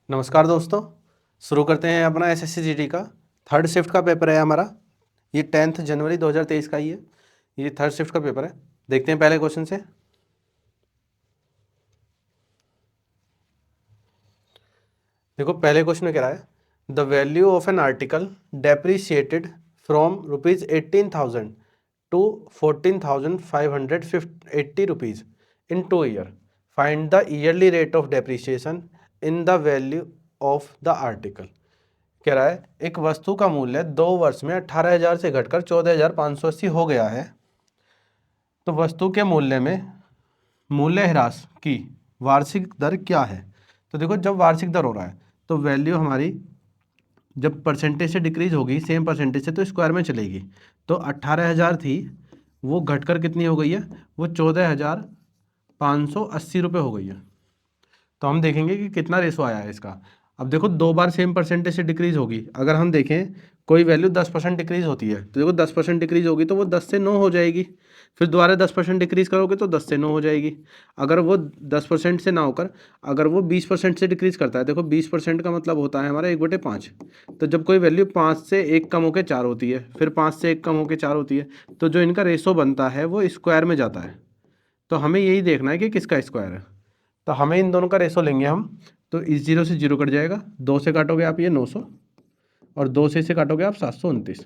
नमस्कार दोस्तों, शुरू करते हैं अपना एसएससी जीडी का थर्ड शिफ्ट का पेपर है हमारा। ये 10 जनवरी 2023 का ही है। ये थर्ड शिफ्ट का पेपर है। देखते हैं पहले क्वेश्चन से। देखो पहले क्वेश्चन में कह रहा है the value of an article depreciated from ₹18,000 to ₹14,580 in 2 years. Find the yearly rate of depreciation in the value of the article. कह रहा है एक वस्तु का मूल्य 2 वर्ष में 18,000 से घटकर 14,580 हो गया है, तो वस्तु के मूल्य में मूल्य ह्रास की वार्षिक दर क्या है। तो देखो जब वार्षिक दर हो रहा है तो वैल्यू हमारी जब परसेंटेज से डिक्रीज होगी सेम परसेंटेज से तो स्क्वायर में चलेगी। तो 18,000 थी वो घटकर कितनी हो गई है, वो 14,580 रुपये हो गई है। तो हम देखेंगे कि कितना रेशो आया है इसका। अब देखो 2 बार सेम परसेंटेज से डिक्रीज होगी। अगर हम देखें कोई वैल्यू 10% डिक्रीज होती है तो देखो 10% डिक्रीज होगी तो वो 10 से 9 हो जाएगी। फिर दोबारा 10% डिक्रीज करोगे तो 10 से 9 हो जाएगी। अगर वो 10% से ना होकर अगर वो 20% से डिक्रीज करता है, देखो 20% का मतलब होता है हमारा 1/5। तो जब कोई वैल्यू 5 से 1 कम होकर 4 होती है, फिर 5 से 1 कम होकर 4 होती है, तो जो इनका रेशो बनता है वो स्क्वायर में जाता है। तो हमें यही देखना है कि किसका स्क्वायर है। तो हमें इन दोनों का रेशो लेंगे हम। तो इस 0 से 0 कट जाएगा, 2 से काटोगे आप ये 900 और 2 से इसे काटोगे आप 729।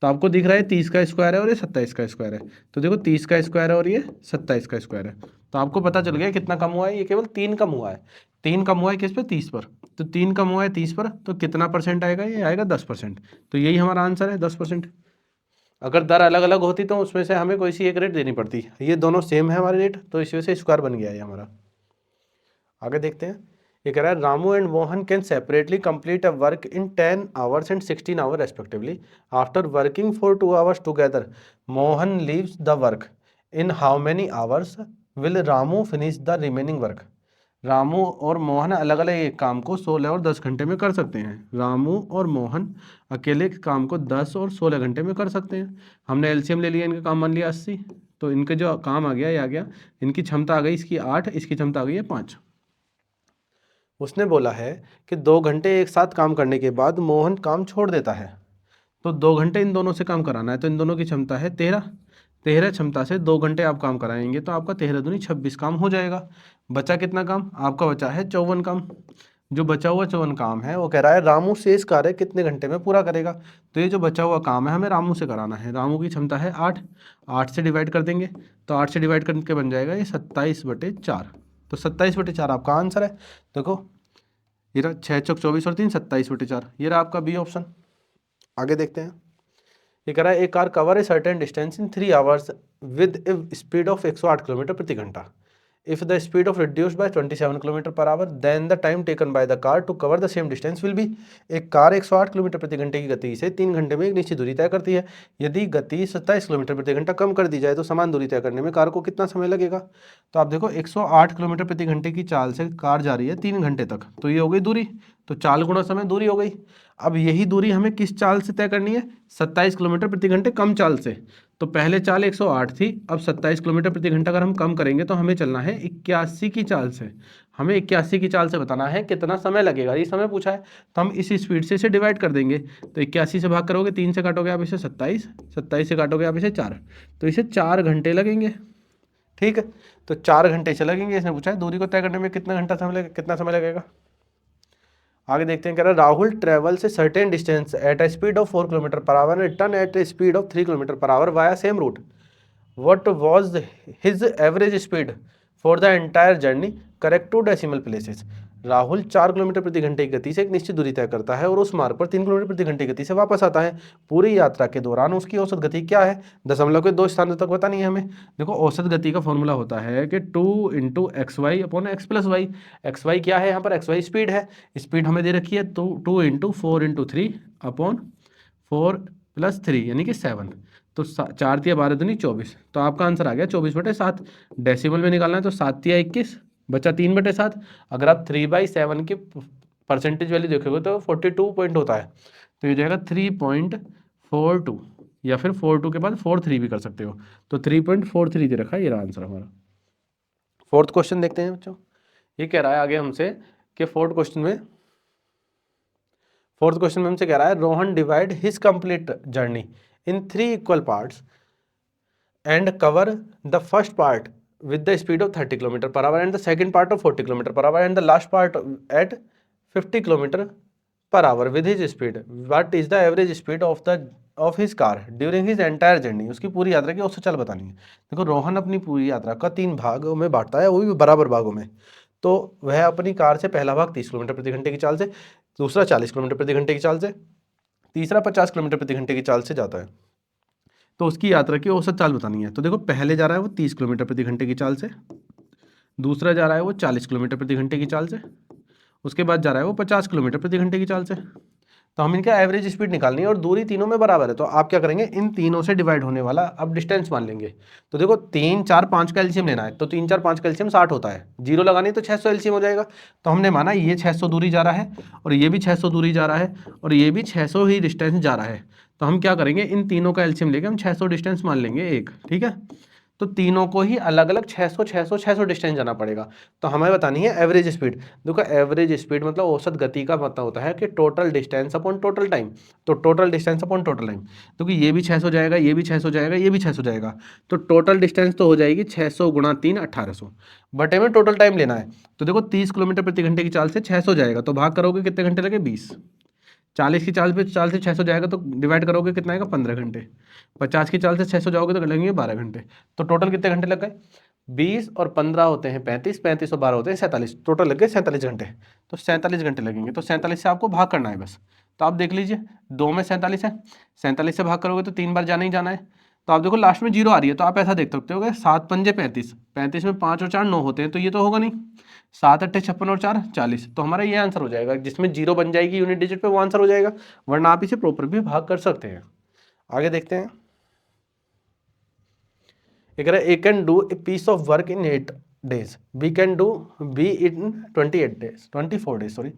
तो आपको दिख रहा है 30 का स्क्वायर है और ये 27 का स्क्वायर है। तो देखो 30 का स्क्वायर है और ये 27 का स्क्वायर है। तो आपको पता चल गया कितना कम हुआ है, ये केवल 3 कम हुआ है। 3 कम हुआ है किस पे, 30 पर। तो 3 कम हुआ है 30 पर, तो कितना परसेंट आएगा, ये आएगा 10%। तो यही हमारा आंसर है 10%। अगर दर अलग अलग होती तो उसमें से हमें कोई सी एक रेट देनी पड़ती। ये दोनों सेम है हमारे रेट, तो इस वजह से स्क्वायर बन गया है हमारा। आगे देखते हैं। ये कह रहा है Ramu and Mohan can separately complete a work in 10 hours and 16 hours respectively. After working for 2 hours together Mohan leaves the work in how many hours will Ramu finish the remaining work. Ramu और मोहन अलग अलग एक काम को 16 और 10 घंटे में कर सकते हैं। रामू और मोहन अकेले के काम को 10 और 16 घंटे में कर सकते हैं। हमने एलसीएम ले लिया, इनका काम मान लिया 80, तो इनका जो काम आ गया ये आ गया। इनकी क्षमता आ गई इसकी 8, इसकी क्षमता आ गई है 5। उसने बोला है कि 2 घंटे एक साथ काम करने के बाद मोहन काम छोड़ देता है। तो 2 घंटे इन दोनों से काम कराना है, तो इन दोनों की क्षमता है 13। 13 क्षमता से 2 घंटे आप काम कराएंगे तो आपका 13 दूनी 26 काम हो जाएगा। बचा कितना काम, आपका बचा है 54 काम। जो बचा हुआ 54 काम है वो कह रहा है रामू शेष कार्य कितने घंटे में पूरा करेगा। तो ये जो बचा हुआ काम है हमें रामू से कराना है। रामू की क्षमता है 8, 8 से डिवाइड कर देंगे तो 8 से डिवाइड करके बन जाएगा ये 27/4। तो 27/4 आपका आंसर है। देखो ये रहा 6 चौक 24 और 3 27/4। ये रहा आपका बी ऑप्शन। आगे देखते हैं। ये कह रहा है a car cover a certain distance in 3 hours with a speed of 108 kilometre प्रति घंटा। If the speed of reduced by 27 km per hour, then the time taken by the car to cover the same distance will be। एक car 108 kilometre प्रति घंटे की गति से 3 घंटे में एक निश्चित दूरी तय करती है। यदि गति 27 किलोमीटर प्रति घंटा कम कर दी जाए तो समान दूरी तय करने में कार को कितना समय लगेगा। तो आप देखो 108 किलोमीटर प्रति घंटे की चाल से कार जा रही है 3 घंटे तक, तो ये हो गई दूरी। तो चाल गुणा समय दूरी हो गई। अब यही दूरी हमें किस चाल से तय करनी है, 27 किलोमीटर प्रति घंटे कम चाल से। तो पहले चाल 108 थी, अब 27 किलोमीटर प्रति घंटा अगर हम कम करेंगे तो हमें चलना है 81 की चाल से। हमें 81 की चाल से बताना है कितना समय लगेगा, ये समय पूछा है। तो हम इसी स्पीड से इसे डिवाइड कर देंगे। तो 81 से भाग करोगे, 3 से काटोगे आप इसे 27, 27 से काटोगे आप इसे 4, तो इसे 4 घंटे लगेंगे। ठीक है, तो 4 घंटे से लगेंगे। इसने पूछा है दूरी को तय करने में कितना समय लगेगा। आगे देखते हैं। कह रहा है राहुल ट्रेवल से certain distance at a speed of 4 kilometre per hour and return at a speed of 3 kilometre per hour via same route. What was his average speed for the entire journey? Correct to decimal places। Rahul 4 kilometre प्रति घंटे की गति से एक निश्चित दूरी तय करता है और उस मार्ग पर 3 किलोमीटर प्रति घंटे की गति से वापस आता है। पूरी यात्रा के दौरान उसकी औसत गति क्या है, दशमलव के 2 स्थानों तक पता नहीं है हमें। देखो औसत गति का फॉर्मूला होता है कि 2 × xy upon x + y। xy क्या है यहाँ पर, xy स्पीड है। स्पीड हमें दे रखी है 2 × 4 × 3 अपॉन 4 + 3 यानी कि 7। तो 4 × 12 दूनी 24। तो आपका आंसर आ गया 24/7। डेसिमल में निकालना है तो 7 × 21 बचा 3/7। अगर आप 3/7 की परसेंटेज वैल्यू देखोगे तो 42 पॉइंट होता है, तो ये जाएगा 3.42 या फिर 42 के बाद 43 भी कर सकते हो। तो 3.43 दे रखा है, ये रहा आंसर हमारा। फोर्थ क्वेश्चन देखते हैं बच्चों। ये कह रहा है आगे हमसे कि फोर्थ क्वेश्चन में फोर्थ क्वेश्चन में हमसे कह रहा है Rohan divide his complete journey in 3 equal parts and cover the first part with the speed of 30 km per hour and the second part of 40 km per hour and the last part at 50 km per hour with his speed. What is the average speed of his car during his entire journey? उसकी पूरी यात्रा की औसत चाल बतानी है। देखो रोहन अपनी पूरी यात्रा का 3 भागों में बांटता है, वो भी बराबर भागों में। तो वह अपनी कार से पहला भाग 30 किलोमीटर प्रति घंटे की चाल से, दूसरा 40 किलोमीटर प्रति घंटे की चाल से, तीसरा 50 किलोमीटर प्रति घंटे की चाल से जाता है। तो उसकी यात्रा की औसत चाल बतानी है। तो देखो पहले जा रहा है वो 30 किलोमीटर प्रति घंटे की चाल से, दूसरा जा रहा है वो 40 किलोमीटर प्रति घंटे की चाल से, उसके बाद जा रहा है वो 50 किलोमीटर प्रति घंटे की चाल से। तो हम इनका एवरेज स्पीड निकालनी है और दूरी तीनों में बराबर है। तो आप क्या करेंगे, इन तीनों से डिवाइड होने वाला अब डिस्टेंस मान लेंगे। तो देखो 3, 4, 5 का एलसीएम लेना है। तो 3, 4, 5 का एलसीएम 60 होता है, जीरो लगानी तो 600 एलसीएम हो जाएगा। तो हमने माना ये 600 दूरी जा रहा है और ये भी 600 दूरी जा रहा है और ये भी 600 ही डिस्टेंस जा रहा है। तो हम क्या करेंगे, इन तीनों का एलसीएम लेके हम 600 डिस्टेंस मान लेंगे एक, ठीक है। तो तीनों को ही अलग अलग 600 600 600 डिस्टेंस जाना पड़ेगा। तो हमें बतानी है एवरेज स्पीड। देखो एवरेज स्पीड मतलब औसत गति का मतलब होता है कि total distance upon total time. तो total distance upon total time, क्योंकि ये भी 600 जाएगा, ये भी 600 जाएगा, ये भी 600 जाएगा। तो टोटल डिस्टेंस तो हो जाएगी 600 गुणा 3 1800, बटे में टोटल टाइम लेना है। तो देखो 30 किलोमीटर प्रति घंटे की चाल से 600 जाएगा, तो भाग करोगे कितने घंटे लगे, 20। 40 की चाल से 600 जाएगा तो डिवाइड करोगे कितना आएगा, 15 घंटे। 50 की चाल से 600 जाओगे तो लगेंगे 12 घंटे। तो टोटल कितने घंटे लग गए, 20 और 15 होते हैं 35, 35 और 12 होते हैं 47, टोटल लग गए 47 घंटे। तो 47 घंटे लगेंगे। तो 47 से आपको भाग करना है बस। तो आप देख लीजिए 2 में 47 है, 47 से भाग करोगे तो 3 बार जाना ही जाना है। तो आप देखो लास्ट में जीरो आ रही है, तो आप ऐसा देख सकते हो कि 7 पंजे 35, 35 में 5 और 4 9 होते हैं, तो ये तो होगा नहीं। 7 अट्ठे 56 और 4 40, तो हमारा ये आंसर हो जाएगा। जिसमें जीरो बन जाएगी यूनिट डिजिट पे वो आंसर हो जाएगा, वरना आप इसे प्रॉपर भी भाग कर सकते हैं। आगे देखते हैं। A can do a piece of work in 8 days, B can do B in 28 days 24 days sorry.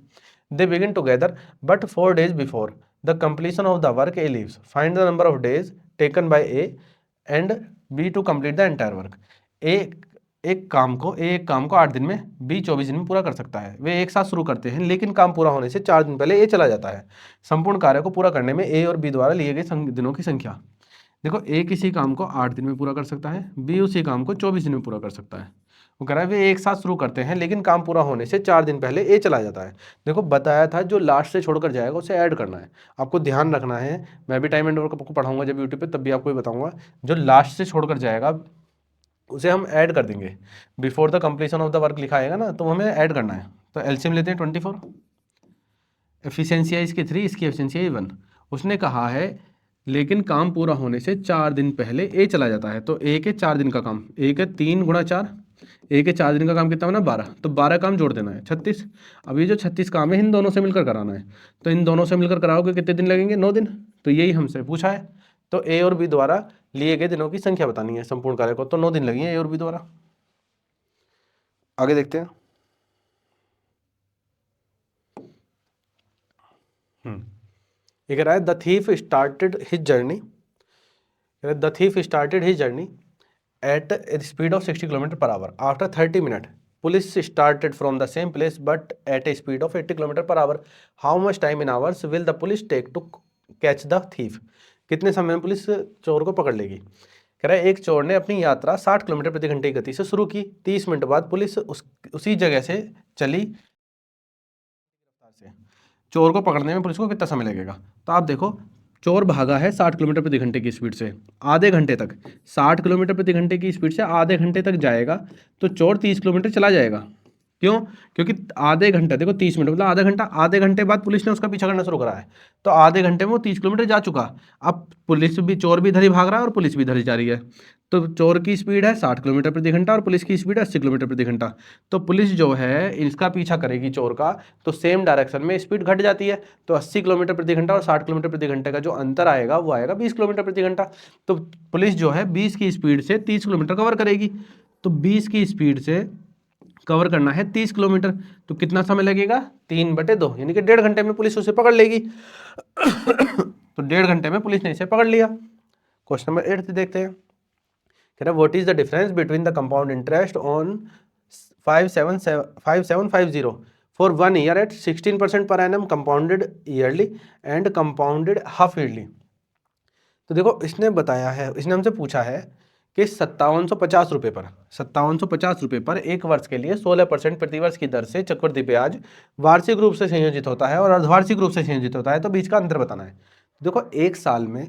They begin together but 4 days before the completion of the work A leaves, find the number of days taken by A and B to complete the entire work. एक काम को 8 दिन में, B 24 दिन में पूरा कर सकता है। वे एक साथ शुरू करते हैं लेकिन काम पूरा होने से 4 दिन पहले ए चला जाता है। संपूर्ण कार्य को पूरा करने में ए और बी द्वारा लिए गए दिनों की संख्या। देखो ए किसी काम को 8 दिन में पूरा कर सकता है, बी उसी काम को 24 दिन में पूरा कर सकता है। वो कह रहा है वे एक साथ शुरू करते हैं लेकिन काम पूरा होने से 4 दिन पहले ए चला जाता है। देखो बताया था जो लास्ट से छोड़कर जाएगा उसे ऐड करना है। आपको ध्यान रखना है, मैं भी टाइम एंड वर्क आपको पढ़ाऊंगा जब यूट्यूब पे, तब भी आपको बताऊंगा। जो लास्ट से छोड़कर जाएगा उसे हम ऐड कर देंगे। Before the completion of the work लिखा आएगा ना, तो हमें ऐड करना है। तो एलसीएम लेते हैं 24, एफिशिएंसी है इसकी 3, इसकी एफिशिएंसी है 1। उसने कहा है लेकिन काम पूरा होने से 4 दिन पहले ए चला जाता है। तो ए के 4 दिन का काम, ए के 3 गुणा 4, ए के 4 दिन का काम कितना बना 12, तो 12 काम जोड़ देना है 36। अब ये जो 36 काम है इन दोनों से मिलकर कराना है। तो इन दोनों से मिलकर कराओगे कितने दिन लगेंगे, 9 दिन। तो यही हमसे पूछा है। तो ए और बी द्वारा लिए गए दिनों की संख्या बतानी है संपूर्ण कार्य को, तो 9 दिन लगेंगे ए और बी द्वारा। आगे देखते हैं। ये कह रहा है the thief started his journey at a speed of 60 km per hour. After 30 minutes, police started from the same place but at a speed of 80 km per hour. How much time in hours will the police take to catch the thief? कितने समय में police चोर को पकड़ लेगी। कह रहा है एक चोर ने अपनी यात्रा 60 किलोमीटर प्रति घंटे की गति से शुरू की। 30 मिनट बाद पुलिस उसी जगह से चली। चोर को पकड़ने में पुलिस को कितना समय लगेगा। तो आप देखो चोर भागा है 60 किलोमीटर प्रति घंटे की स्पीड से आधे घंटे तक, 60 किलोमीटर प्रति घंटे की स्पीड से आधे घंटे तक जाएगा। तो चोर 30 किलोमीटर चला जाएगा। क्यों, क्योंकि आधे घंटे, देखो 30 मिनट मतलब आधा घंटा, आधे घंटे बाद पुलिस ने उसका पीछा करना शुरू करा है। तो आधे घंटे में वो 30 किलोमीटर जा चुका। अब पुलिस भी, चोर भी इधर ही भाग रहा है और पुलिस भी इधर ही जा रही है। तो चोर की स्पीड है 60 किलोमीटर प्रति घंटा और पुलिस की स्पीड है 80 किलोमीटर प्रति घंटा। तो पुलिस जो है इसका पीछा करेगी चोर का, तो सेम डायरेक्शन में स्पीड घट जाती है। तो 80 किलोमीटर प्रति घंटा और 60 किलोमीटर प्रति घंटे का जो अंतर आएगा वो आएगा 20 किलोमीटर प्रति घंटा। तो पुलिस जो है 20 की स्पीड से 30 किलोमीटर कवर करेगी। तो 20 की स्पीड से कवर करना है 30 किलोमीटर, तो कितना समय लगेगा, 3/2, यानी कि 1.5 घंटे में पुलिस उसे पकड़ लेगी। तो 1.5 घंटे में पुलिस ने इसे पकड़ लिया। क्वेश्चन नंबर 8 देखते हैं। कह रहा है what is the difference between the compound interest on 5750 for 1 year at 16% per annum compounded yearly and compounded half yearly. तो देखो इसने बताया है, इसने हमसे पूछा है कि 5750 रुपये पर एक वर्ष के लिए 16% प्रतिवर्ष की दर से चक्रवृद्धि ब्याज वार्षिक रूप से संयोजित होता है और अर्धवार्षिक रूप से संयोजित होता है, तो बीच का अंतर बताना है। देखो एक साल में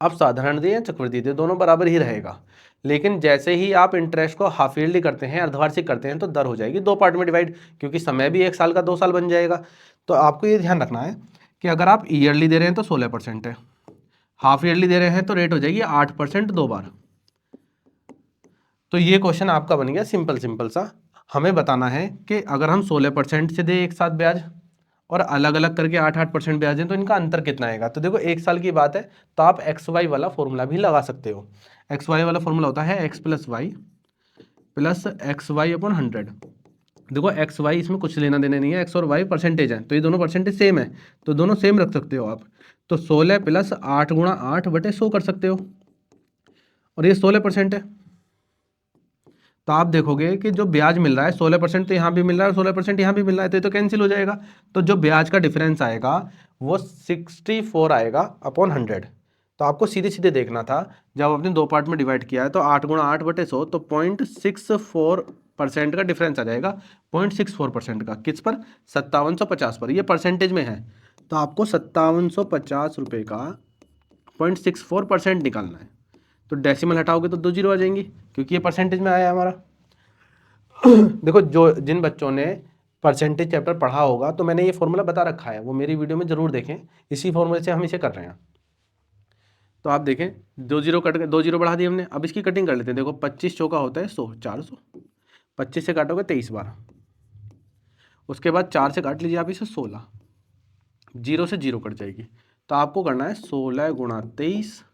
आप साधारण दें या चक्रवृद्धि दें, दोनों बराबर ही रहेगा, लेकिन जैसे ही आप इंटरेस्ट को हाफ ईयरली करते हैं, अर्धवार्षिक करते हैं, तो दर हो जाएगी 2 पार्ट में डिवाइड, क्योंकि समय भी 1 साल का 2 साल बन जाएगा। तो आपको ये ध्यान रखना है कि अगर आप ईयरली दे रहे हैं तो 16% है, हाफ ईयरली दे रहे हैं तो रेट हो जाएगी 8% 2 बार। तो ये क्वेश्चन आपका बन गया सिंपल सा। हमें बताना है कि अगर हम 16% से दें एक साथ ब्याज और अलग अलग करके 8-8% ब्याज दें तो इनका अंतर कितना आएगा। तो देखो एक साल की बात है तो आप एक्स वाई वाला फॉर्मूला भी लगा सकते हो। एक्स वाई वाला फॉर्मूला होता है एक्स प्लस वाई अपॉन 100। देखो एक्स वाई इसमें कुछ लेना देना नहीं है, एक्स और वाई परसेंटेज है, तो ये दोनों परसेंटेज सेम है, तो दोनों सेम रख सकते हो आप। तो 16 प्लस 8 गुणा 8 बटे 100 कर सकते हो, और ये 16% है। तो आप देखोगे कि जो ब्याज मिल रहा है 16% तो यहाँ भी मिल रहा है और 16% यहाँ भी मिल रहा है, तो ये तो कैंसिल हो जाएगा। तो जो ब्याज का डिफरेंस आएगा वो 64 आएगा अपॉन 100। तो आपको सीधे सीधे देखना था, जब आपने 2 पार्ट में डिवाइड किया है तो 8 गुणा 8 बटे 100, तो 0.64% का डिफरेंस आ जाएगा, 0.64% का। किस पर? 5750 पर। ये परसेंटेज में है, तो आपको 5750 रुपये का 0.64% निकालना है। तो डेसिमल हटाओगे तो 2 जीरो आ जाएंगी, क्योंकि ये परसेंटेज में आया हमारा। देखो जो जिन बच्चों ने परसेंटेज चैप्टर पढ़ा होगा, तो मैंने ये फॉर्मूला बता रखा है, वो मेरी वीडियो में जरूर देखें, इसी फॉर्मूले से हम इसे कर रहे हैं। तो आप देखें 2 जीरो कट गए, 2 जीरो बढ़ा दिए हमने। अब इसकी कटिंग कर लेते हैं। देखो 25 चौका होता है 100, 400, 25 से काटोगे 23 बार, उसके बाद 4 से काट लीजिए आप इसे 16, जीरो से जीरो कट जाएगी। तो आपको करना है 16 गुणा 23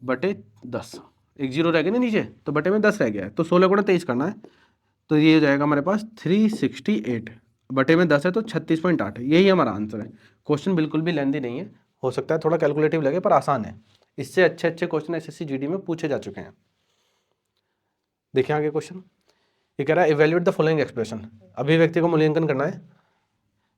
बटे 10, एक जीरो रह गया ना नीचे, तो बटे में 10 रह गया है, तो 16 गुणा 23 करना है। तो ये हो जाएगा हमारे पास 368, बटे में 10 है तो 36.8। यही हमारा आंसर है। क्वेश्चन बिल्कुल भी लेंदी नहीं है, हो सकता है थोड़ा कैलकुलेटिव लगे पर आसान है। इससे अच्छे अच्छे क्वेश्चन एसएससी जीडी में पूछे जा चुके हैं। देखिए आगे क्वेश्चन, ये कह रहा है इवेल्युएट द फॉलोइंग एक्सप्रेशन, अभिव्यक्ति को मूल्यांकन करना है।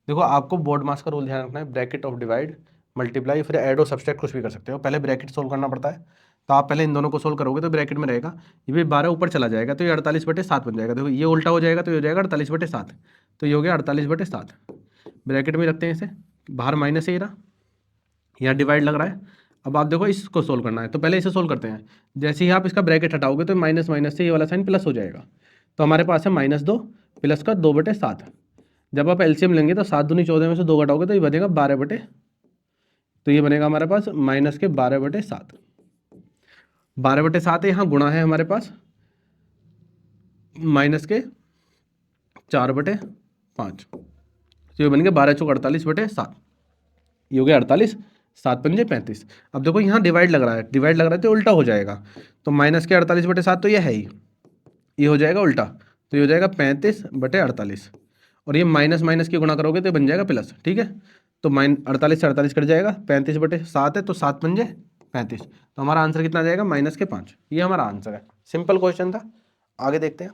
देखो आपको बोर्ड मास का रूल ध्यान रखना है, ब्रैकेट ऑफ डिवाइड, मल्टीप्लाई, फिर ऐड और सब्सट्रैक्ट कुछ भी कर सकते हो। पहले ब्रैकेट सोल्व करना पड़ता है, तो आप पहले इन दोनों को सोल्व करोगे तो ब्रैकेट में रहेगा, ये भी 12 ऊपर चला जाएगा तो ये 48/7 बन जाएगा। देखो ये उल्टा हो जाएगा तो ये हो जाएगा 48/7, तो ये हो गया 48/7। ब्रैकेट में रखते हैं इसे, बाहर माइनस है ये रहा, यहाँ डिवाइड लग रहा है। अब आप देखो इसको सोल्व करना है, तो पहले इसे सोल्व करते हैं। जैसे ही आप इसका ब्रैकेट हटाओगे तो माइनस माइनस से ये वाला साइन प्लस हो जाएगा, तो हमारे पास है -2 प्लस का 2/7। जब आप एलसीएम लेंगे तो 7 दूनी 14 में से 2 घटाओगे तो ये बनेगा 12 तो ये बनेगा हमारे पास -12/7। 12/7 है, यहाँ गुणा है हमारे पास -4/5, तो ये बन गया 12 चौक 48/7, ये हो गया 48, 7 पंजे 35। अब देखो यहाँ डिवाइड लग रहा है, डिवाइड लग रहा है तो उल्टा हो जाएगा, तो -48/7 तो ये है ही, ये हो जाएगा उल्टा, तो ये हो जाएगा 35/48, और ये माइनस माइनस की गुणा करोगे तो बन जाएगा प्लस। ठीक है, तो 48 से 48 कट जाएगा, 35/7 है तो 7 पंजे 35, तो हमारा आंसर कितना आ जाएगा -5। ये हमारा आंसर है। सिंपल क्वेश्चन था। आगे देखते हैं,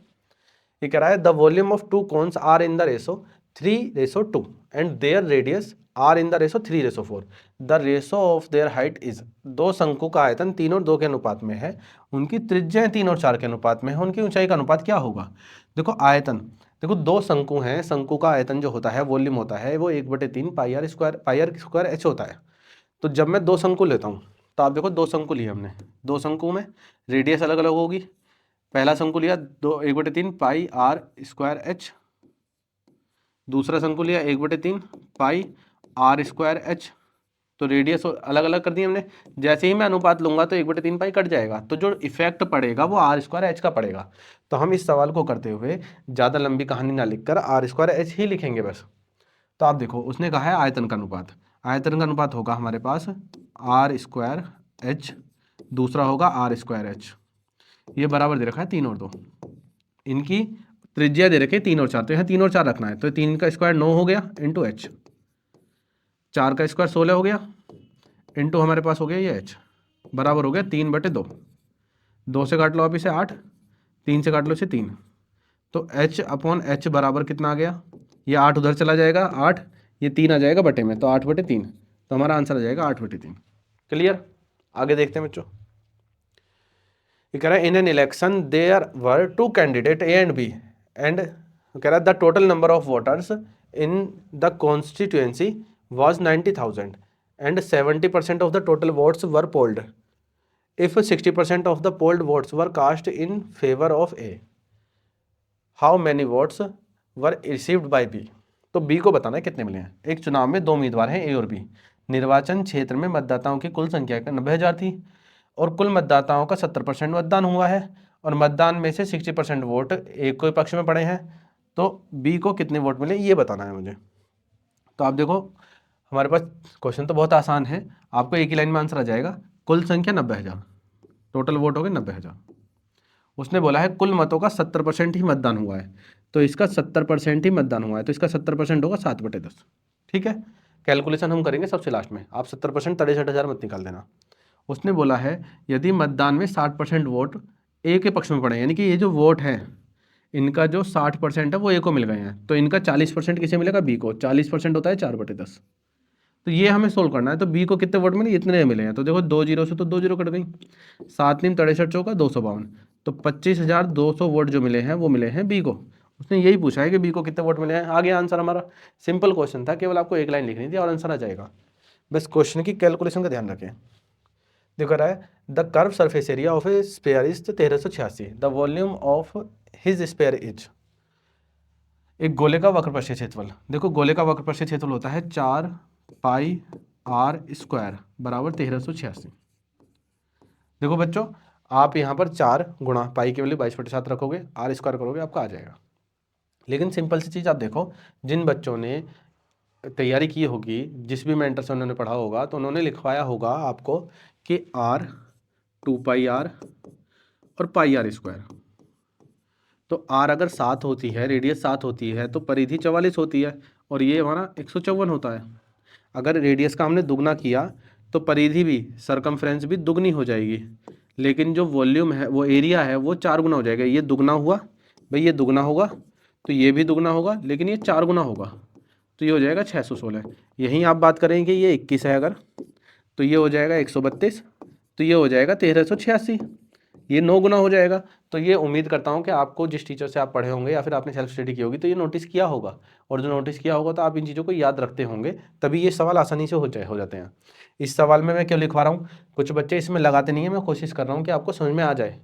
ये कह रहा है the volume of 2 cones are in the ratio 3:2 and their radius are in the ratio 3:4। The ratio of their height is, दो शंकु का आयतन 3 और 2 के अनुपात में है, उनकी त्रिज्याएं 3 और 4 के अनुपात में है, उनकी ऊंचाई का अनुपात क्या होगा। देखो आयतन, देखो दो शंकु हैं, शंकु का आयतन जो होता है, वॉल्यूम होता है, वो 1/3 पाई r² h होता है। तो जब मैं दो शंकु लेता हूँ, तो आप देखो दो शंकु लिए हमने, दो शंकु में रेडियस अलग अलग होगी। पहला शंकु लिया 1/3 पाई r² h, दूसरा शंकु लिया 1/3 पाई r² h, तो रेडियस अलग अलग कर दिए हमने। जैसे ही मैं अनुपात लूंगा तो 1/3 पाई कट जाएगा, तो जो इफेक्ट पड़ेगा वो r² h का पड़ेगा। तो हम इस सवाल को करते हुए ज़्यादा लंबी कहानी ना लिखकर r² h ही लिखेंगे बस। तो आप देखो उसने कहा है आयतन का अनुपात, आयतन का अनुपात होगा हमारे पास r² h, दूसरा होगा r² h, ये बराबर दे रखा है 3 और 2, इनकी त्रिज्या दे रखे 3 और 4, तो यहाँ 3 और 4 रखना है, तो 3 का स्क्वायर 9 हो गया इंटू h, 4 का स्क्वायर 16 हो गया इंटू हमारे पास हो गया ये h, बराबर हो गया 3/2। 2 से काट लो आप इसे 8, 3 से काट लो इसे 3, तो h/h बराबर कितना आ गया ये 8 उधर चला जाएगा, 8, ये 3 आ जाएगा बटे में, तो 8/3, तो हमारा आंसर आ जाएगा 8/3। क्लियर? आगे देखते हैं बच्चों। ये कह रहा है in an election there were 2 candidate A and B and कह रहा है the total number of voters in the constituency was 90,000 and 70% of the total votes were polled. If 60% of the polled votes were cast in favor of A, how many votes were received by B? तो B को बताना है कितने मिले हैं। एक चुनाव में 2 उम्मीदवार हैं, A और B। निर्वाचन क्षेत्र में मतदाताओं की कुल संख्या 90,000 थी और कुल मतदाताओं का 70% मतदान हुआ है और मतदान में से 60% वोट A के पक्ष में पड़े हैं, तो B को कितने वोट मिले ये बताना है मुझे। तो आप देखो हमारे पास क्वेश्चन तो बहुत आसान है, आपको एक ही लाइन में आंसर आ जाएगा। कुल संख्या 90,000, टोटल वोट हो गए 90,000। उसने बोला है कुल मतों का 70% ही मतदान हुआ है, तो इसका 70% ही मतदान हुआ है, तो इसका 70% होगा 7/10। ठीक है, कैलकुलेशन हम करेंगे सबसे लास्ट में, आप 70% 63,000 मत निकाल देना। उसने बोला है यदि मतदान में 60% वोट ए के पक्ष में पड़े, यानी कि ये जो वोट है इनका जो 60% है वो ए को मिल गए हैं, तो इनका 40% किसे मिलेगा? बी को। 40% होता है 4/10, तो ये हमें सोल्व करना है। तो बी को कितने वोट मिले? इतने मिले हैं, तो देखो 2 जीरो से तो 2 जीरो कट गई, 7 × 3 = 63 चौका 252, तो 25,200 वोट जो मिले हैं वो मिले हैं बी को। उसने यही पूछा है कि बी को कितने वोट मिले हैं। आगे आंसर हमारा सिंपल क्वेश्चन था, केवल आपको एक लाइन लिखनी थी और आंसर आ जाएगा। बस क्वेश्चन की कैलकुलेशन का ध्यान रखें। देखो रहा है the curve surface area of A spare is 1386, the volume of his spare is. एक गोले का वक्रपक्षीय क्षेत्रफल, देखो गोले का वक्रपक्षीय क्षेत्रफल होता है 4πr² बराबर 1386। देखो बच्चों आप यहाँ पर 4 गुणा पाई के वैल्यू 22/7 रखोगे, r² करोगे, आपका आ जाएगा। लेकिन सिंपल सी चीज़ आप देखो, जिन बच्चों ने तैयारी की होगी, जिस भी मेंटर से उन्होंने पढ़ा होगा, तो उन्होंने लिखवाया होगा आपको कि r 2πr और πr²। तो r अगर 7 होती है, रेडियस 7 होती है, तो परिधि 44 होती है और ये हमारा 154 होता है। अगर रेडियस का हमने दुगना किया तो परिधि भी, सरकमफ्रेंस भी दुगनी हो जाएगी, लेकिन जो वॉल्यूम है, वो एरिया है, वो 4 गुना हो जाएगा। ये दुगना हुआ भाई, ये दुगना होगा तो ये भी दुगना होगा, लेकिन ये 4 गुना होगा, तो ये हो जाएगा 616। यहीं आप बात करेंगे ये 21 है अगर, तो ये हो जाएगा 132, तो ये हो जाएगा 1386, ये 9 गुना हो जाएगा। तो ये उम्मीद करता हूँ कि आपको जिस टीचर से आप पढ़े होंगे या फिर आपने सेल्फ स्टडी की होगी तो ये नोटिस किया होगा, और जो नोटिस किया होगा तो आप इन चीज़ों को याद रखते होंगे, तभी ये सवाल आसानी से हो जाते हैं। इस सवाल में मैं क्यों लिखवा रहा हूँ, कुछ बच्चे इसमें लगाते नहीं है, मैं कोशिश कर रहा हूँ कि आपको समझ में आ जाए।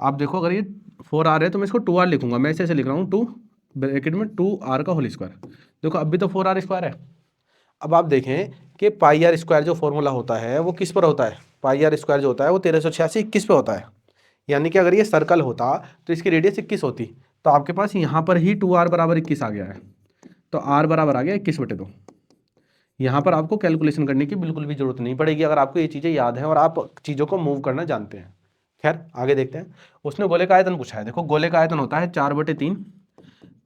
आप देखो अगर ये 4r है तो मैं इसको 2r लिखूंगा, मैं ऐसे लिख रहा हूँ 2 ब्रैकेट में 2r का होल स्क्वायर। देखो अब भी तो 4r² है। अब आप देखें कि πr² जो फॉर्मूला होता है वो किस पर होता है? πr² जो होता है वो 1386 21 पे होता है। यानी कि अगर ये सर्कल होता तो इसकी रेडियस 21 होती, तो आपके पास यहाँ पर ही 2r बराबर 21 आ गया है, तो r बराबर आ गया 21/2। यहाँ पर आपको कैलकुलेशन करने की बिल्कुल भी जरूरत नहीं पड़ेगी अगर आपको ये चीज़ें याद हैं और आप चीज़ों को मूव करना जानते हैं। खैर आगे देखते हैं। उसने गोले का आयतन पूछा है। देखो गोले का आयतन होता है 4/3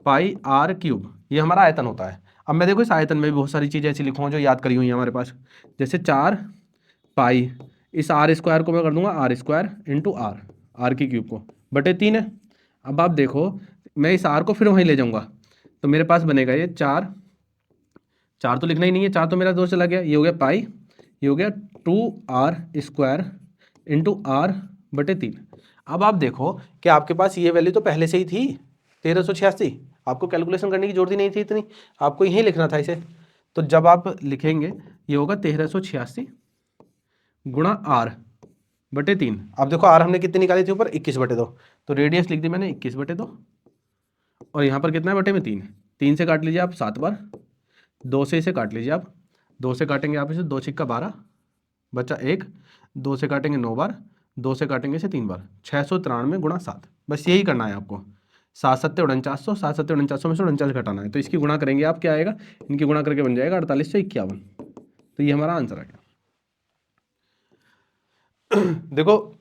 πr³, ये हमारा आयतन होता है। अब मैं देखो इस आयतन में भी बहुत सारी चीज़ें ऐसी लिखूँगा जो याद करी हुई है हमारे पास, जैसे 4 पाई, इस r² को मैं कर दूंगा r² × r³ को बटे 3 है। अब आप देखो मैं इस r को फिर वहीं ले जाऊंगा, तो मेरे पास बनेगा ये 4 तो लिखना ही नहीं है, 4 तो मेरा 2 चला गया, ये हो गया पाई, ये हो गया 2r² × r/3। अब आप देखो कि आपके पास ये वैल्यू तो पहले से ही थी 1386, आपको कैलकुलेशन करने की जरूरत ही नहीं थी इतनी, आपको यहीं लिखना था इसे। तो जब आप लिखेंगे ये होगा 1386 गुणा r/3। अब देखो r हमने कितनी निकाली थी ऊपर? 21/2, तो रेडियस लिख दी मैंने 21/2 और यहाँ पर कितना है? बटे में 3। 3 से काट लीजिए आप 7 बार, 2 से इसे काट लीजिए आप, 2 से काटेंगे आप इसे, 2 × 12 बचा 1, 2 से काटेंगे 9 बार, 2 से काटेंगे इसे 3 बार, 693 गुणा 7। बस यही करना है आपको। 7 7 4900, 7 7 4900 में से 49 घटाना है, तो इसकी गुणा करेंगे आप, क्या आएगा? इनकी गुणा करके बन जाएगा 4851। तो ये हमारा आंसर आ गया। देखो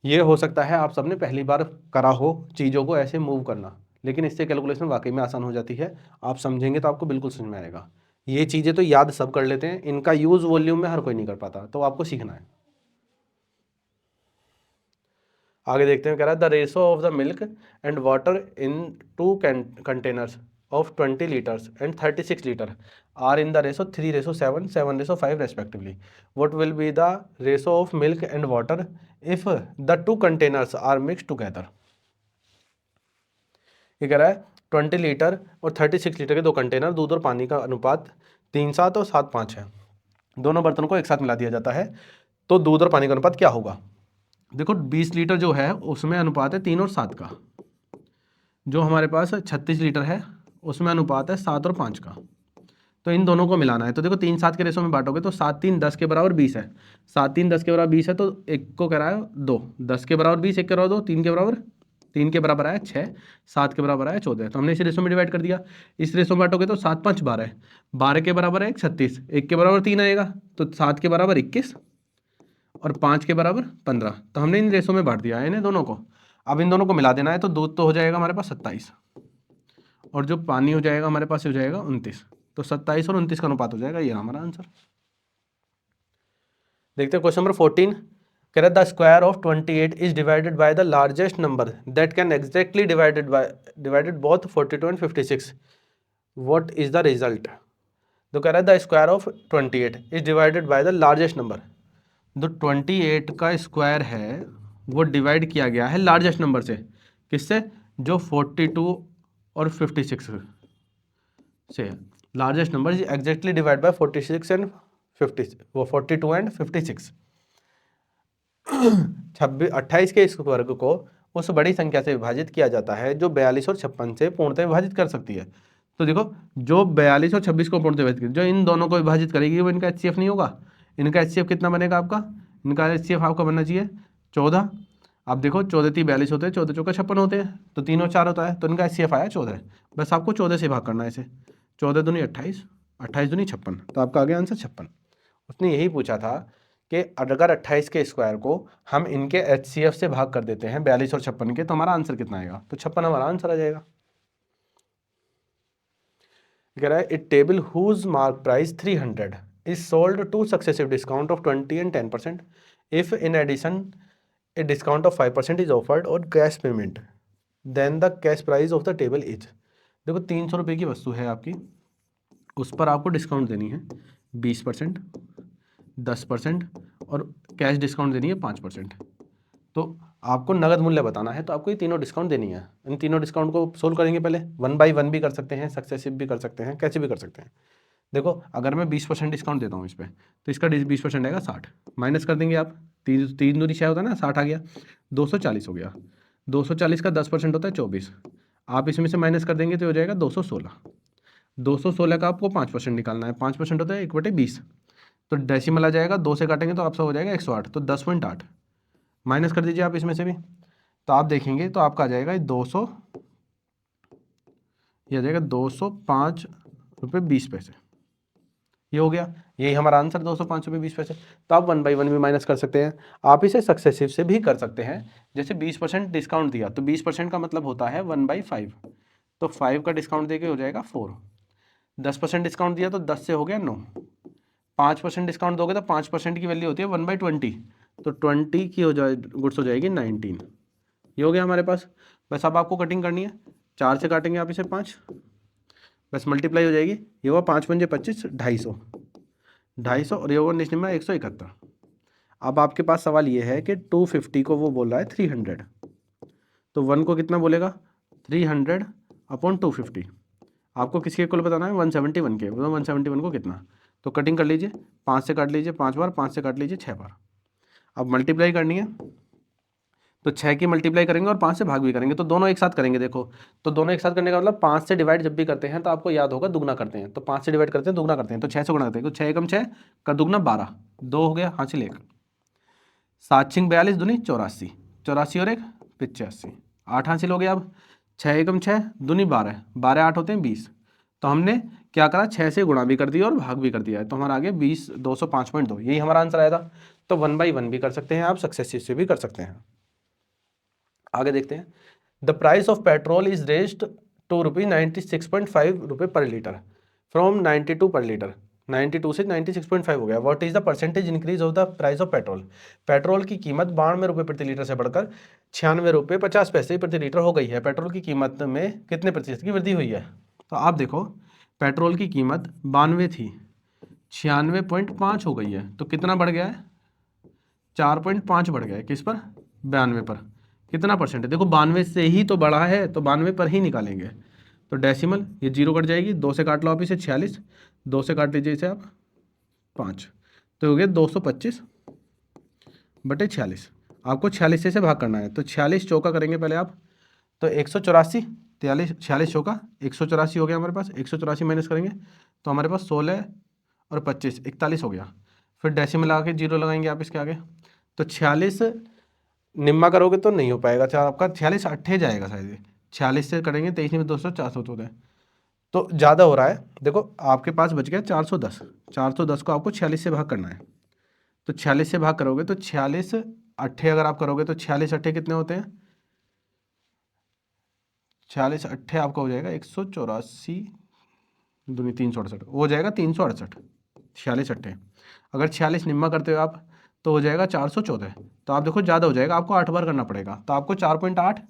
ये हो सकता है आप सबने पहली बार करा हो चीज़ों को ऐसे मूव करना, लेकिन इससे कैलकुलेशन वाकई में आसान हो जाती है। आप समझेंगे तो आपको बिल्कुल समझ में आएगा। ये चीज़ें तो याद सब कर लेते हैं, इनका यूज़ वॉल्यूम में हर कोई नहीं कर पाता, तो आपको सीखना है। आगे देखते हैं, कह रहा है the ratio of the milk and water in 2 containers of 20 liters and 36 liter are in the ratio 3:7, 7:5 respectively. What will be the ratio of milk and water if the two containers are mixed together? ये कह रहा है 20 litre और 36 litre के दो container, दूध और पानी का अनुपात 3:7 और 7:5 है। दोनों बर्तनों को एक साथ मिला दिया जाता है, तो दूध और पानी का अनुपात क्या होगा? देखो 20 लीटर जो है उसमें अनुपात है 3 और 7 का, जो हमारे पास 36 लीटर है उसमें अनुपात है 7 और 5 का। तो इन दोनों को मिलाना है। तो देखो 3:7 के रेशो में बांटोगे तो 7 3 10 के बराबर 20 है, 7 3 10 के बराबर 20 है, तो एक को कह रहा है 2, 10 के बराबर 20, एक के बराबर 2, 3 के बराबर आया 6, 7 के बराबर आया 14। तो हमने इस रेशो में डिवाइड कर दिया। इस रेशो में बांटोगे तो 7 5 12, 12 के बराबर है 36, एक के बराबर 3 आएगा, तो 7 के बराबर 21 और 5 के बराबर 15। तो हमने इन रेशो में बांट दिया है इन्हें दोनों को। अब इन दोनों को मिला देना है, तो दूध तो हो जाएगा हमारे पास 27 और जो पानी हो जाएगा हमारे पास हो जाएगा 29। तो 27 और 29 का अनुपात हो जाएगा, ये हमारा आंसर। देखते हैं क्वेश्चन नंबर 14। कह रहा है the square of 28 is divided by the largest number that can exactly divided both 42 and 56। What is the result? तो कह रहा है the square of 28 is divided by the largest number. जो 28 का स्क्वायर है वो डिवाइड किया गया है लार्जेस्ट नंबर से। किससे? जो 42 और 56 से। Largest number is exactly divide by 46 and 50, वो 42 एंड 56। 28 के इस वर्ग को उस बड़ी संख्या से विभाजित किया जाता है जो 42 और 56 से पूर्णतः विभाजित कर सकती है। तो देखो जो 42 और 26 को पूर्णतः विभाजित, जो इन दोनों को विभाजित करेगी वो इनका HCF नहीं होगा। इनका HCF कितना बनेगा आपका? इनका HCF आपका बनना चाहिए 14। अब देखो 14 3 42 होते हैं, 14 चौका 56 होते हैं, तो 3 और 4 होता है, तो इनका HCF आया 14। बस आपको 14 से भाग करना है इसे। 14 दूनी 28, 28 दूनी 56, तो आपका आ गया आंसर 56। उसने यही पूछा था कि अगर 28 के स्क्वायर को हम इनके HCF से भाग कर देते हैं 42 और 56 के, तो हमारा आंसर कितना आएगा? तो 56 हमारा आंसर आ जाएगा। कह रहा है it table whose mark price 300 is sold to successive discount of 20 and 10%। If in addition a discount of 5% is offered or cash payment, then the cash price of the table is. देखो 300 रुपये की वस्तु है आपकी, उस पर आपको discount देनी है 20%, 10% और कैश डिस्काउंट देनी है 5%। तो आपको नगद मूल्य बताना है, तो आपको ये तीनों डिस्काउंट देनी है। इन तीनों डिस्काउंट को सोल्व करेंगे पहले। 1 बाई 1 भी कर सकते हैं, सक्सेसिव भी कर सकते हैं, कैसे भी कर सकते हैं। देखो अगर मैं 20% डिस्काउंट देता हूँ इस पर, तो इसका 20% आएगा 60, माइनस कर देंगे आप, 3 दूनी 6 होता है ना, 60 आ गया, 240 हो गया। 240 का 10% होता है 24, आप इसमें से माइनस कर देंगे तो हो जाएगा 216। 216 का आपको 5% निकालना है, 5% होता है 1/20, तो डेसिमल आ जाएगा, 2 से काटेंगे तो आपका हो जाएगा 108, तो 10.8 माइनस कर दीजिए आप इसमें से भी, तो आप देखेंगे तो आपका आ जाएगा 200, ये आ जाएगा 205.20 रुपये। ये हो गया, यही हमारा आंसर 205.20 रुपये। तो आप 1 बाई 1 भी माइनस कर सकते हैं, आप इसे सक्सेसिव से भी कर सकते हैं। जैसे 20% डिस्काउंट दिया तो 20% का मतलब होता है 1/5, तो 5 का डिस्काउंट देके हो जाएगा 4। 10% डिस्काउंट दिया तो 10 से हो गया 9। 5% डिस्काउंट दोगे तो 5% की वैल्यू होती है 1/20, तो 20 की हो जाए गुड्स हो जाएगी 19। ये हो गया हमारे पास। बस अब आपको कटिंग करनी है, 4 से काटेंगे आप इसे 5, बस मल्टीप्लाई हो जाएगी। ये हुआ 5 पंजे 25, 250, 250 और ये हुआ नेक्स्ट नंबर 171। अब आपके पास सवाल ये है कि 250 को वो बोल रहा है 300, तो 1 को कितना बोलेगा? 300/250। आपको किसके इक्वल बताना है? 171 के। 171 को कितना? तो कटिंग कर लीजिए, 5 से काट लीजिए 5 बार, 5 से काट लीजिए 6 बार। अब मल्टीप्लाई करनी है, तो 6 की मल्टीप्लाई करेंगे और 5 से भाग भी करेंगे, तो दोनों एक साथ करेंगे। देखो तो दोनों एक साथ करने का मतलब 5 से डिवाइड जब भी करते हैं तो आपको याद होगा दुगना करते हैं, तो 5 से डिवाइड करते हैं दुगना करते हैं, तो 6 से गुणा करते हैं, तो 6 एकम 6 का दुगना 12, 2 हो गया, हासिल 1, 7 छिंग 42 दूनी 84, 84 और 1 85, 8 हासिल हो गया। अब 6 एकम 6 दूनी 12, 12 8 होते हैं 20, तो हमने क्या करा? 6 से गुणा भी कर दिया और भाग भी कर दिया है, तो हमारा आ गया 20 205.2, यही हमारा आंसर आया था। तो 1 बाई 1 भी कर सकते हैं आप, सक्सेसिव से भी कर सकते हैं। आगे देखते हैं। The price of petrol is raised to ₹96.5 per litre from 92 पर लीटर। 92 से 96.5 हो गया। What is the percentage increase of the price of petrol? Petrol की कीमत 92 रुपये प्रति लीटर से बढ़कर 96 रुपये 50 पैसे प्रति लीटर हो गई है। पेट्रोल की कीमत में कितने प्रतिशत की वृद्धि हुई है? तो आप देखो पेट्रोल की कीमत 92 थी, 96.5 हो गई है, तो कितना बढ़ गया है? 4.5 बढ़ गया है। किस पर? 92 पर। कितना परसेंट है? देखो 92 से ही तो बढ़ा है, तो 92 पर ही निकालेंगे। तो डेसिमल, ये जीरो कट जाएगी, 2 से काट लो आप इसे 46, 2 से काट लीजिए इसे आप 5, तो हो गया 225/46। आपको 46 से भाग करना है, तो 46 चौका करेंगे पहले आप, तो 184, 43, 46 चौका 184 हो गया हमारे पास। 184 माइनस करेंगे तो हमारे पास 16 और 25 41 हो गया। फिर डेसिमल आके जीरो लगाएंगे आप इसके आगे, तो 46 निम्मा करोगे तो नहीं हो पाएगा, चार आपका 46 अट्ठे जाएगा शायद, 46 से करेंगे 23 में 200 414, तो ज़्यादा हो रहा है। देखो आपके पास बच गया 410, 410 को आपको 46 से भाग करना है, तो 46 से भाग करोगे तो 46 अट्ठे अगर आप करोगे तो 46 अट्ठे कितने होते हैं? 46 अट्ठे आपका हो जाएगा 184 दूनी 368, वो हो जाएगा 368, 46 अट्ठे। अगर 46 निम्मा करते हो आप तो हो जाएगा 414। तो आप देखो ज़्यादा हो जाएगा, आपको 8 बार करना पड़ेगा, तो आपको 4.8,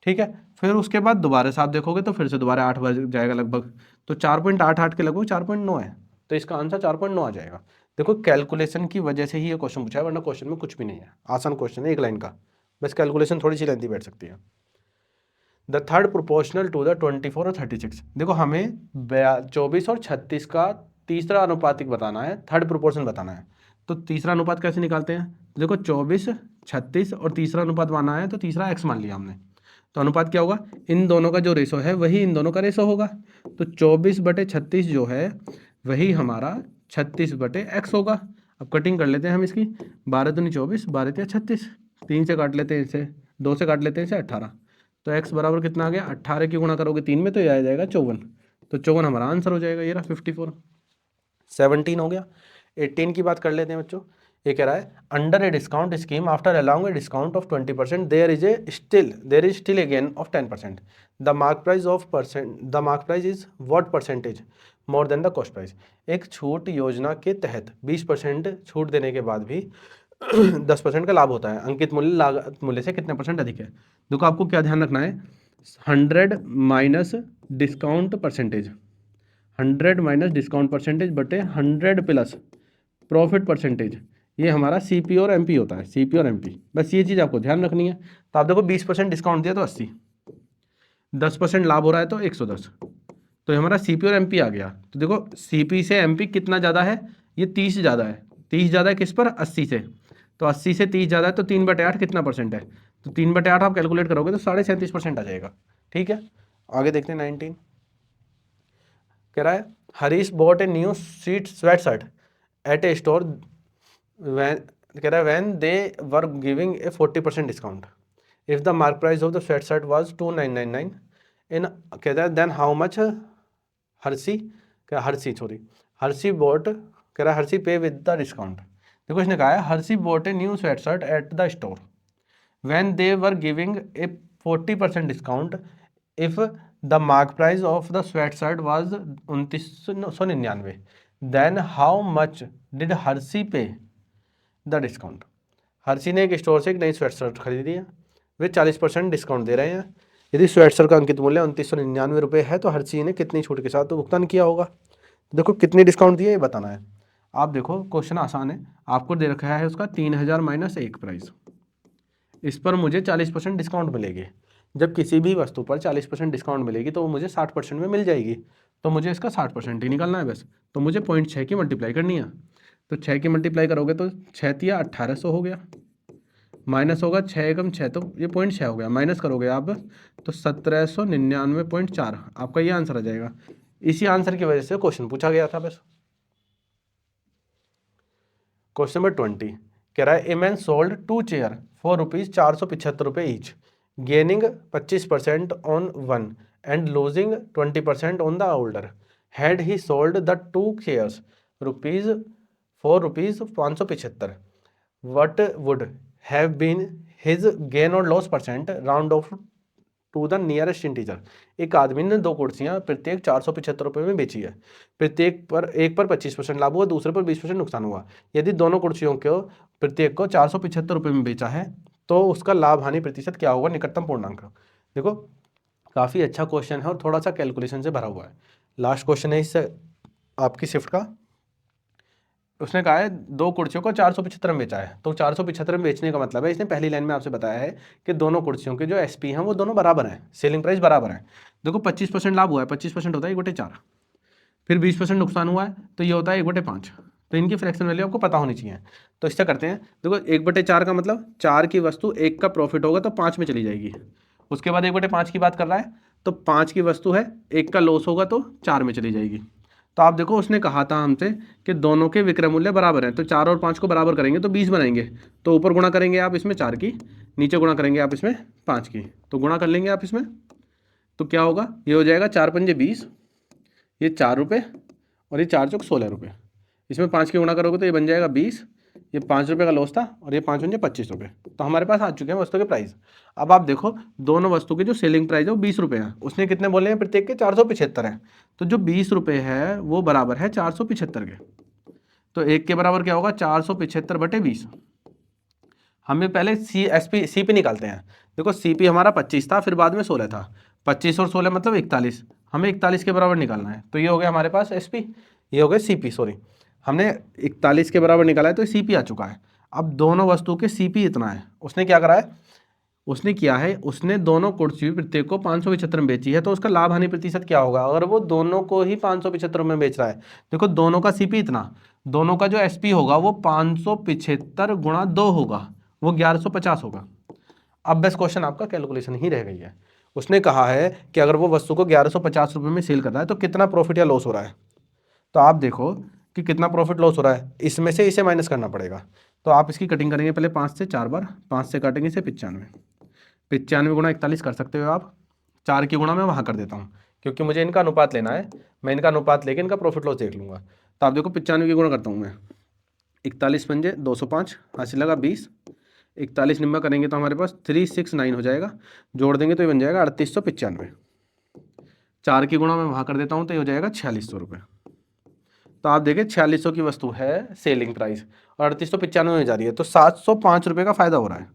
ठीक है। फिर उसके बाद दोबारा से आप देखोगे तो फिर से दोबारा 8 बार जाएगा लगभग, तो 4.88 के लगभग 4.9 है, तो इसका आंसर 4.9 आ जाएगा। देखो कैलकुलेशन की वजह से ही ये क्वेश्चन पूछा है, वरना क्वेश्चन में कुछ भी नहीं है, आसान क्वेश्चन है, एक लाइन का, बस कैलकुलेशन थोड़ी सी लेंथी बैठ सकती है। The third proportional to the 24 और 36, देखो हमें 24 और 36 का तीसरा अनुपातिक बताना है, थर्ड प्रोपोर्शन बताना है। तो तीसरा अनुपात कैसे निकालते हैं? देखो 24, 36 और तीसरा अनुपात माना है, तो तीसरा x मान लिया हमने, तो अनुपात क्या होगा? इन दोनों का जो रेशो है वही इन दोनों का रेशो होगा, तो 24/36 जो है वही हमारा 36/x होगा। अब कटिंग कर लेते हैं हम इसकी, 12 दूनी 24, 12 तिया 36, 3 से काट लेते हैं इसे, 2 से काट लेते हैं इसे 18, तो x बराबर कितना आ गया? 18 की गुणा करोगे 3 में तो ये आ जाएगा 54, तो 54 हमारा आंसर हो जाएगा, ये रहा 54। 17 हो गया। 18 की बात कर लेते हैं बच्चों, ये कह रहा है under a discount scheme after allowing a discount of 20% there is still a gain of 10%। The mark price is what percentage more than the cost price. एक छूट योजना के तहत 20% छूट देने के बाद भी 10% का लाभ होता है, अंकित मूल्य लागत मूल्य से कितने परसेंट अधिक है? देखो आपको क्या ध्यान रखना है, 100 minus discount percentage, 100 minus discount percentage बटे 100 प्लस प्रॉफिट परसेंटेज, ये हमारा CP और MP होता है, CP और MP, बस ये चीज़ आपको ध्यान रखनी है। तो आप देखो 20% डिस्काउंट दिया तो 80, 10% लाभ हो रहा है तो 110, तो ये हमारा CP और MP आ गया। तो देखो CP से MP कितना ज़्यादा है? ये 30 ज़्यादा है, 30 ज़्यादा है किस पर? 80 से, तो 80 से 30 ज़्यादा है, तो 3/8 कितना परसेंट है? तो 3/8 आप कैलकुलेट करोगे तो 37.5% आ जाएगा, ठीक है। आगे देखते हैं 19, कह रहा है Harish bot a new sweatshirt eight A store कह रहा है when they were giving a 40% discount, if the mark price of the sweatshirt was 2999 इन, कहता है then how much Harshi bot, कह रहा है हर्षी पे विद द डिस्काउंट। देखो इसने कहा है Harshi bought a new sweatshirt at the store when they were giving a 40% discount if the mark price of the sweatshirt was 2999, then how much did Harshi pay the discount. Harshi ने एक store से एक नई sweat shirt खरीदी है, वे 40% discount दे रहे हैं, यदि स्वेट शर्ट का अंकित मूल्य 2999 रुपये है तो हर्षी ने कितनी छूट के साथ तो भुगतान किया होगा? देखो कितनी डिस्काउंट दिया ये बताना है। आप देखो क्वेश्चन आसान है, आपको दे रखा है उसका 3000 माइनस 1 प्राइस, इस पर मुझे 40% डिस्काउंट मिलेगी। जब किसी भी वस्तु पर 40% डिस्काउंट मिलेगी तो वो मुझे 60% में मिल जाएगी, तो मुझे इसका 60% ही निकालना है बस। तो मुझे 0.6 की मल्टीप्लाई करनी है, तो 6 की मल्टीप्लाई करोगे तो 6 तिया 1800 हो गया, माइनस होगा 6 एकम 6, तो ये 0.6 हो गया, माइनस करोगे आप तो 1799.4 आपका ये आंसर आ जाएगा। इसी आंसर की वजह से क्वेश्चन पूछा गया था बस। क्वेश्चन नंबर 20 कह रहा है a man sold 2 chair for rupees 475 each, gaining 25% on one and losing 20% on the older. Had he sold the 2 chairs rupees 575, what would have been his gain or loss percent round off to the nearest integer. एक आदमी ने 2 कुर्सियां प्रत्येक 475 रुपये में बेची है, प्रत्येक पर एक पर 25% लाभ हुआ, दूसरे पर 20% नुकसान हुआ। यदि दोनों कुर्सियों को प्रत्येक को 475 रुपये में बेचा है तो उसका लाभ हानि प्रतिशत क्या होगा निकटतम पूर्णांक। देखो काफ़ी अच्छा क्वेश्चन है और थोड़ा सा कैलकुलेशन से भरा हुआ है। लास्ट क्वेश्चन है इससे आपकी शिफ्ट का। उसने कहा है 2 कुर्सियों को 475 में बेचा है। तो 475 में बेचने का मतलब है, इसने पहली लाइन में आपसे बताया है कि दोनों कुर्सियों के जो एसपी हैं वो दोनों बराबर हैं, सेलिंग प्राइस बराबर है। देखो 25% लाभ हुआ है, 25% होता है 1/4, फिर 20% नुकसान हुआ है तो ये होता है 1/5। तो इनकी फ्रैक्शन वैल्यू आपको पता होनी चाहिए। तो इससे करते हैं, देखो 1/4 का मतलब 4 की वस्तु 1 का प्रॉफिट होगा तो 5 में चली जाएगी। उसके बाद 1/5 की बात कर रहा है तो 5 की वस्तु है, 1 का लॉस होगा तो 4 में चली जाएगी। तो आप देखो उसने कहा था हमसे कि दोनों के विक्रय मूल्य बराबर हैं, तो 4 और 5 को बराबर करेंगे तो 20 बनाएंगे। तो ऊपर गुणा करेंगे आप इसमें 4 की, नीचे गुणा करेंगे आप इसमें 5 की, तो गुणा कर लेंगे आप इसमें। तो क्या होगा, ये हो जाएगा 4 पंजे 20, ये 4 रुपये और ये 4 चौक 16 रुपये। इसमें 5 की गुणा करोगे तो ये बन जाएगा 20, ये 5 रुपये का लॉस था और ये 5 पंजे 25 रुपये। तो हमारे पास आ चुके हैं वस्तु के प्राइस। अब आप देखो दोनों वस्तु की जो सेलिंग प्राइस है वो 20 रुपये है, उसने कितने बोले हैं प्रत्येक के 475 है। तो जो 20 रुपये है वो बराबर है 475 के। तो एक के बराबर क्या होगा, 475/20। हमें पहले सीपी निकालते हैं। देखो सीपी हमारा 25 था, फिर बाद में 16 था, 25 और 16 मतलब 41। हमें 41 के बराबर निकालना है, तो ये हो गया हमारे पास एसपी, ये हो गया सीपी, सॉरी हमने 41 के बराबर निकाला है तो सीपी आ चुका है। अब दोनों वस्तु के सीपी इतना है, उसने क्या करा है, उसने किया है, उसने दोनों कुर्सी प्रत्येक को 575 में बेची है, तो उसका लाभ हानि प्रतिशत क्या होगा अगर वो दोनों को ही 575 में बेच रहा है। देखो दोनों का सीपी इतना, दोनों का जो एसपी होगा वो 575 गुणा 2 होगा, वो 1150 होगा। अब बस क्वेश्चन आपका कैलकुलेशन ही रह गई है। उसने कहा है कि अगर वो वस्तु को 1150 रुपये में सेल कर रहा है तो कितना प्रॉफिट या लॉस हो रहा है। तो आप देखो कि कितना प्रॉफिट लॉस हो रहा है, इसमें से इसे माइनस करना पड़ेगा। तो आप इसकी कटिंग करेंगे पहले 5 से 4 बार, 5 से काटेंगे इसे 95, 95 गुणा 41 कर सकते हो आप, 4 की गुणा मैं वहाँ कर देता हूँ क्योंकि मुझे इनका अनुपात लेना है, मैं इनका अनुपात लेके इनका प्रॉफिट लॉस देख लूँगा। तो आप देखो 95 की गुणा करता हूँ मैं, 41 पंजे 205, हासिल लगा 20, 41 निम्बा करेंगे तो हमारे पास 369 हो जाएगा, जोड़ देंगे तो ये बन जाएगा 3895। 4 की गुणा मैं वहाँ कर देता हूँ तो ये हो जाएगा 4600 रुपये। तो आप देखिए 4600 की वस्तु है सेलिंग प्राइस और 3895 में जा रही है, तो 705 रुपये का फ़ायदा हो रहा है।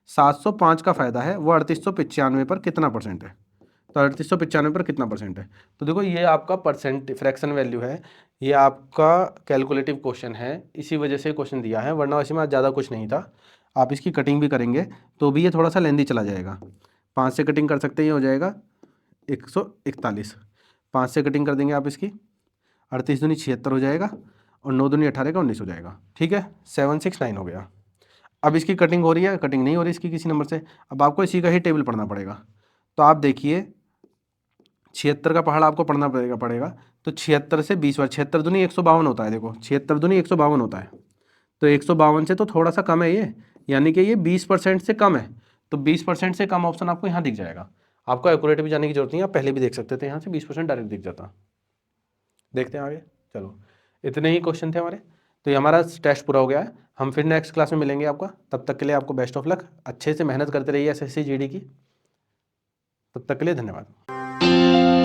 705 का फ़ायदा है, वो 3895 पर कितना परसेंट है, तो 3895 पर कितना परसेंट है। तो देखो ये आपका परसेंट फ्रैक्शन वैल्यू है, ये आपका कैलकुलेटिव क्वेश्चन है, इसी वजह से क्वेश्चन दिया है, वरना इसमें ज़्यादा कुछ नहीं था। आप इसकी कटिंग भी करेंगे तो भी ये थोड़ा सा लेंदी चला जाएगा। 5 से कटिंग कर सकते हैं, ये हो जाएगा 141, 5 से कटिंग कर देंगे आप इसकी, 38 दूनी 76 हो जाएगा और 9 दूनी 18 का 19 हो जाएगा, ठीक है, 769 हो गया। अब इसकी कटिंग हो रही है, कटिंग नहीं हो रही इसकी किसी नंबर से, अब आपको इसी का ही टेबल पढ़ना पड़ेगा। तो आप देखिए 76 का पहाड़ आपको पढ़ना पड़ेगा। तो 76 से 20 बार, 76 दूनी 152 होता है, देखो 76 दूनी 152 होता है, तो 152 से तो थोड़ा सा कम है ये, यानी कि ये 20% से कम है। तो 20% से कम ऑप्शन आपको यहाँ दिख जाएगा। आपको एक्यूरेट भी जाने की जरूरत नहीं है, आप पहले भी देख सकते थे, यहाँ से 20% डायरेक्ट दिख जाता। देखते हैं आगे, चलो इतने ही क्वेश्चन थे हमारे। तो ये हमारा टेस्ट पूरा हो गया है, हम फिर नेक्स्ट क्लास में मिलेंगे आपका, तब तक के लिए आपको बेस्ट ऑफ लक, अच्छे से मेहनत करते रहिए एसएससी जीडी की। तब तक के लिए धन्यवाद।